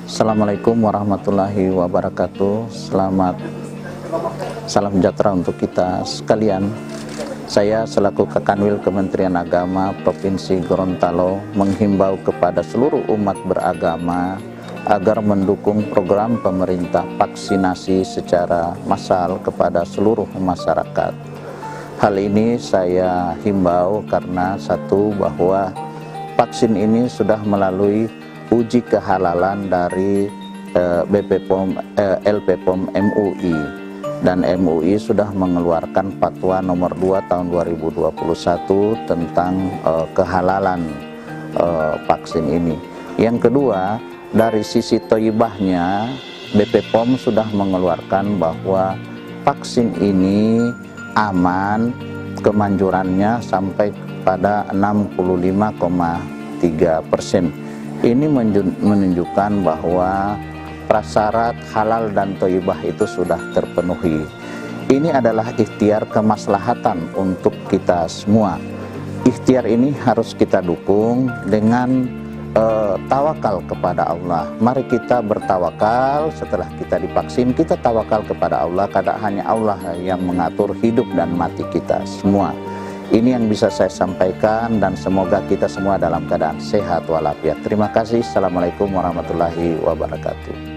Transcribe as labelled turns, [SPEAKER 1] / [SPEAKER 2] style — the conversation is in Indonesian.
[SPEAKER 1] Assalamualaikum warahmatullahi wabarakatuh. Salam sejahtera untuk kita sekalian. Saya selaku Kakanwil Kementerian Agama Provinsi Gorontalo menghimbau kepada seluruh umat beragama agar mendukung program pemerintah vaksinasi secara massal kepada seluruh masyarakat. Hal ini saya himbau karena satu, bahwa vaksin ini sudah melalui uji kehalalan dari LPPOM MUI, dan MUI sudah mengeluarkan fatwa nomor 2 tahun 2021 tentang kehalalan vaksin ini. Yang kedua, dari sisi thayyibahnya, BPOM sudah mengeluarkan bahwa vaksin ini aman, kemanjurannya sampai pada 65,3%. Ini menunjukkan bahwa prasyarat halal dan thayyibah itu sudah terpenuhi. Ini adalah ikhtiar kemaslahatan untuk kita semua. Ikhtiar ini harus kita dukung dengan tawakal kepada Allah. Mari kita bertawakal. Setelah kita divaksin, kita tawakal kepada Allah, karena hanya Allah yang mengatur hidup dan mati kita semua. Ini yang bisa saya sampaikan, dan semoga kita semua dalam keadaan sehat walafiat. Terima kasih. Assalamualaikum warahmatullahi wabarakatuh.